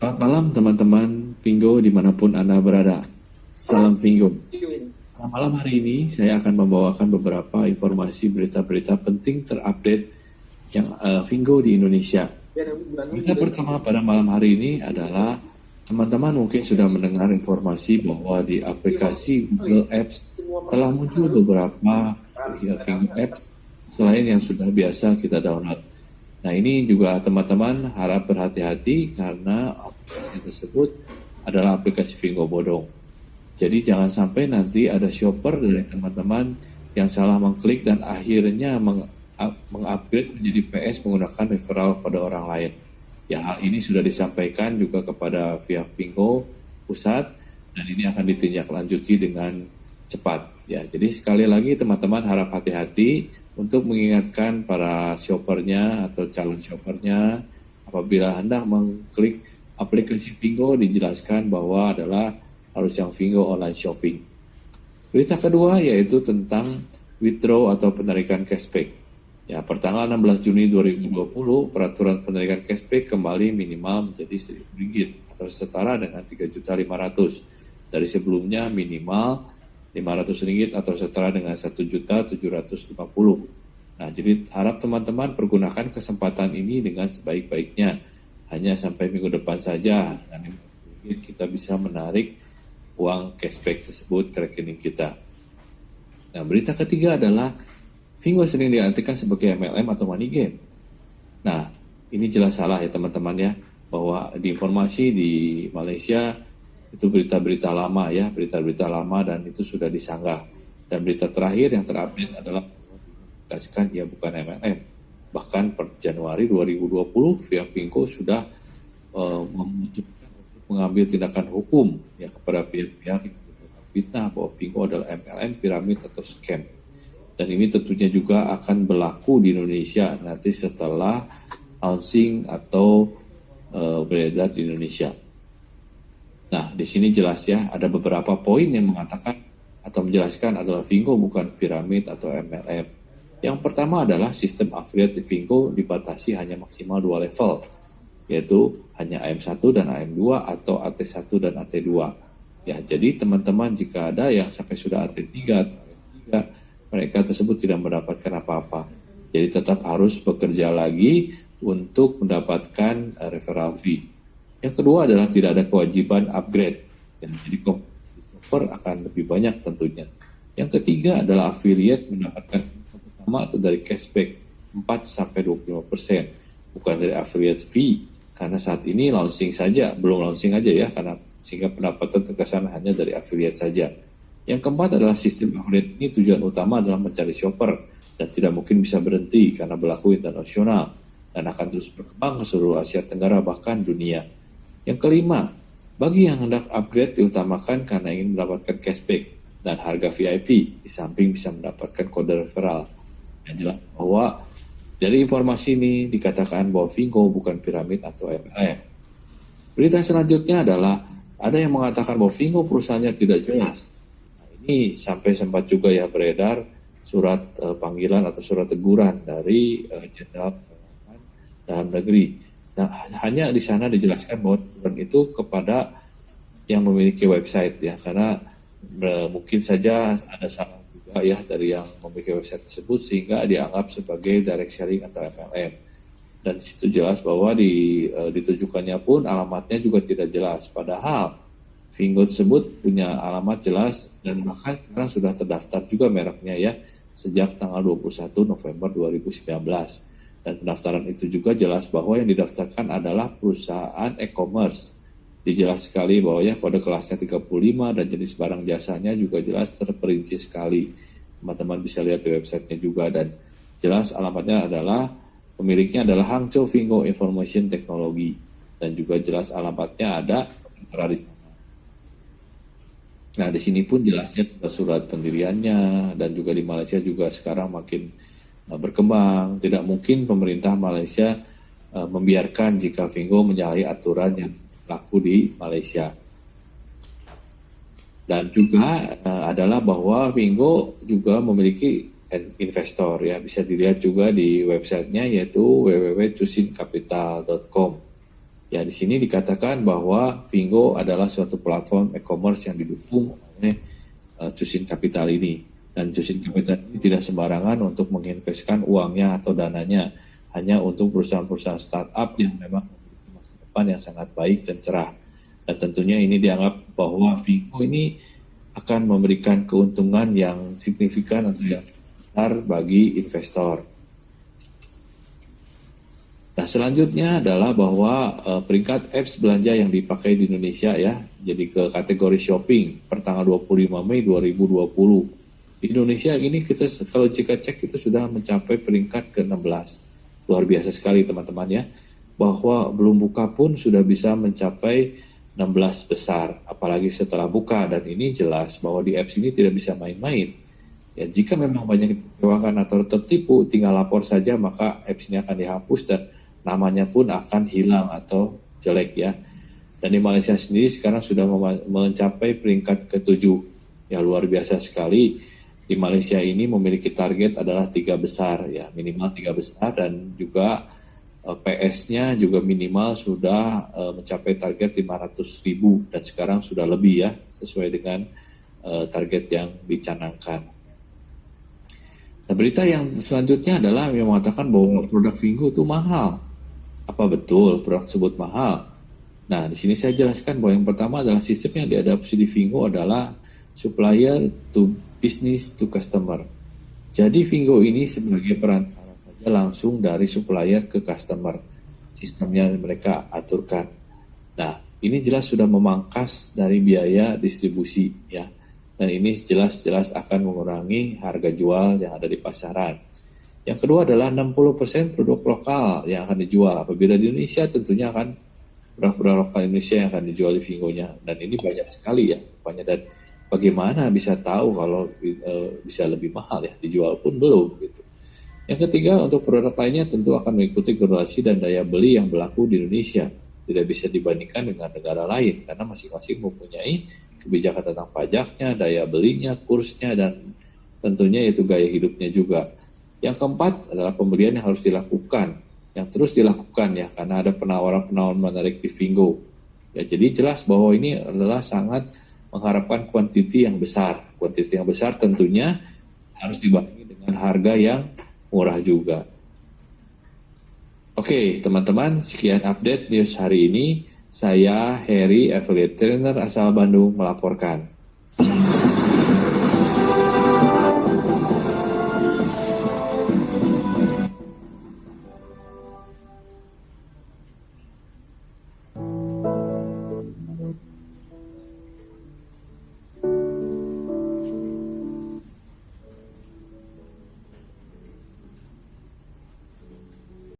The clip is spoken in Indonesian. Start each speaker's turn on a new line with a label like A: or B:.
A: Selamat malam teman-teman Vingo dimanapun Anda berada. Salam Vingo. Pada malam hari ini saya akan membawakan beberapa informasi berita-berita penting terupdate yang Vingo di Indonesia. Berita pertama pada malam hari ini adalah teman-teman mungkin sudah mendengar informasi bahwa di aplikasi Google Apps telah muncul beberapa Vingo Apps selain yang sudah biasa kita download. Nah ini juga teman-teman harap berhati-hati karena aplikasi tersebut adalah aplikasi Vingo bodong. Jadi jangan sampai nanti ada shopper dari teman-teman yang salah mengklik dan akhirnya mengupgrade menjadi PS menggunakan referral pada orang lain. Ya hal ini sudah disampaikan juga kepada pihak Vingo pusat dan ini akan ditindaklanjuti dengan cepat. Ya jadi sekali lagi teman-teman harap hati-hati untuk mengingatkan para shoppernya atau calon shoppernya apabila hendak mengklik aplikasi Vingo dijelaskan bahwa adalah harus yang Vingo online shopping. Berita kedua yaitu tentang withdraw atau penarikan cashback. Ya, pertanggal 16 Juni 2020 peraturan penarikan cashback kembali minimal menjadi Rp1.000 atau setara dengan Rp3.500 dari sebelumnya minimal Rp500 atau setara dengan Rp1.750.000. Nah, jadi harap teman-teman pergunakan kesempatan ini dengan sebaik-baiknya. Hanya sampai minggu depan saja. Dengan Rp500 kita bisa menarik uang cashback tersebut ke rekening kita. Nah, berita ketiga adalah Vingo sering diartikan sebagai MLM atau money game. Nah, ini jelas salah ya teman-teman ya, bahwa di informasi di Malaysia itu berita-berita lama ya, berita-berita lama dan itu sudah disanggah. Dan berita terakhir yang terupdate adalah dikasihkan ia bukan MLM. Bahkan per Januari 2020 pihak Vingo sudah mengambil tindakan hukum ya kepada pihak-pihak yang fitnah bahwa Vingo adalah MLM, piramid atau scam. Dan ini tentunya juga akan berlaku di Indonesia nanti setelah launching atau beredar di Indonesia. Nah, di sini jelas ya, ada beberapa poin yang mengatakan atau menjelaskan adalah Vingo bukan piramid atau MLM. Yang pertama adalah sistem affiliate di Vingo dibatasi hanya maksimal 2 level, yaitu hanya AM1 dan AM2 atau AT1 dan AT2. Ya, jadi teman-teman jika ada yang sampai sudah AT3, mereka tersebut tidak mendapatkan apa-apa. Jadi tetap harus bekerja lagi untuk mendapatkan referral fee. Yang kedua adalah tidak ada kewajiban upgrade. Ya, jadi shopper akan lebih banyak tentunya. Yang ketiga adalah affiliate mendapatkan pertama atau dari cashback 4-25%. Bukan dari affiliate fee. Karena saat ini launching saja, belum launching aja ya, karena sehingga pendapatan terkesan hanya dari affiliate saja. Yang keempat adalah sistem affiliate ini tujuan utama adalah mencari shopper dan tidak mungkin bisa berhenti karena berlaku internasional dan akan terus berkembang ke seluruh Asia Tenggara bahkan dunia. Yang kelima, bagi yang hendak upgrade diutamakan karena ingin mendapatkan cashback dan harga VIP, di samping bisa mendapatkan kode referral. Yang jelas bahwa dari informasi ini dikatakan bahwa Vingo bukan piramid atau MLM. Berita selanjutnya adalah ada yang mengatakan bahwa Vingo perusahaannya tidak jelas. Nah, ini sampai sempat juga ya beredar surat panggilan atau surat teguran dari Jenderal Dalam Negeri. Nah, hanya di sana dijelaskan bahwa teguran itu kepada yang memiliki website ya, karena mungkin saja ada salah juga ya dari yang memiliki website tersebut sehingga dianggap sebagai direct selling atau MLM. Dan di situ jelas bahwa ditujukannya pun alamatnya juga tidak jelas. Padahal Vingo tersebut punya alamat jelas dan bahkan sekarang sudah terdaftar juga mereknya ya sejak tanggal 21 November 2019. Dan pendaftaran itu juga jelas bahwa yang didaftarkan adalah perusahaan e-commerce. Dijelas sekali bahwa ya kode kelasnya 35 dan jenis barang jasanya juga jelas terperinci sekali. Teman-teman bisa lihat di websitenya juga dan jelas alamatnya adalah pemiliknya adalah Hangzhou Vingo Information Technology dan juga jelas alamatnya ada di sana. Nah, di sini pun jelasnya surat pendiriannya dan juga di Malaysia juga sekarang makin berkembang. Tidak mungkin pemerintah Malaysia membiarkan jika Vingo menyalahi aturan yang berlaku di Malaysia. Dan juga adalah bahwa Vingo juga memiliki investor ya, bisa dilihat juga di websitenya yaitu www.cusincapital.com. Ya, di sini dikatakan bahwa Vingo adalah suatu platform e-commerce yang didukung oleh Cusin Capital ini. Dan Cusin Capital ini tidak sembarangan untuk menginvestkan uangnya atau dananya, hanya untuk perusahaan-perusahaan startup yang memang memiliki masa depan yang sangat baik dan cerah. Dan tentunya ini dianggap bahwa Vingo ini akan memberikan keuntungan yang signifikan atau yang besar bagi investor. Nah, selanjutnya adalah bahwa peringkat apps belanja yang dipakai di Indonesia ya, jadi ke kategori shopping per tanggal 25 Mei 2020. Di Indonesia ini kita kalau jika cek itu sudah mencapai peringkat ke-16. Luar biasa sekali teman-teman ya, bahwa belum buka pun sudah bisa mencapai 16 besar, apalagi setelah buka, dan ini jelas bahwa di apps ini tidak bisa main-main. Ya, jika memang banyak dikecewakan atau tertipu, tinggal lapor saja, maka apps ini akan dihapus dan namanya pun akan hilang atau jelek ya. Dan di Malaysia sendiri sekarang sudah mencapai peringkat ke-7. Ya, luar biasa sekali. Di Malaysia ini memiliki target adalah 3 besar ya, minimal 3 besar, dan juga PS-nya juga minimal sudah mencapai target 500.000 dan sekarang sudah lebih ya, sesuai dengan target yang dicanangkan. Nah, berita yang selanjutnya adalah yang mengatakan bahwa produk Vingo itu mahal. Apa betul produk tersebut mahal? Nah, di sini saya jelaskan bahwa yang pertama adalah sistem yang diadopsi di Vingo adalah supplier to business to customer. Jadi Vingo ini sebagai perantara saja langsung dari supplier ke customer. Sistemnya mereka aturkan. Nah, ini jelas sudah memangkas dari biaya distribusi ya. Dan ini jelas-jelas akan mengurangi harga jual yang ada di pasaran. Yang kedua adalah 60% produk lokal yang akan dijual. Apabila di Indonesia tentunya akan produk-produk lokal Indonesia yang akan dijual di Vingo-nya. Dan ini banyak sekali ya. Dan bagaimana bisa tahu kalau bisa lebih mahal ya, dijual pun belum gitu. Yang ketiga, untuk produk lainnya tentu akan mengikuti korelasi dan daya beli yang berlaku di Indonesia. Tidak bisa dibandingkan dengan negara lain karena masing-masing mempunyai kebijakan tentang pajaknya, daya belinya, kursnya, dan tentunya itu gaya hidupnya juga. Yang keempat adalah pembelian yang harus dilakukan, yang terus dilakukan ya, karena ada penawaran-penawaran menarik di Vingo. Ya, jadi jelas bahwa ini adalah sangat mengharapkan kuantiti yang besar. Kuantiti yang besar tentunya harus dibarengi dengan harga yang murah juga. Oke, teman-teman, sekian update news hari ini. Saya Heri, affiliate trainer asal Bandung, melaporkan.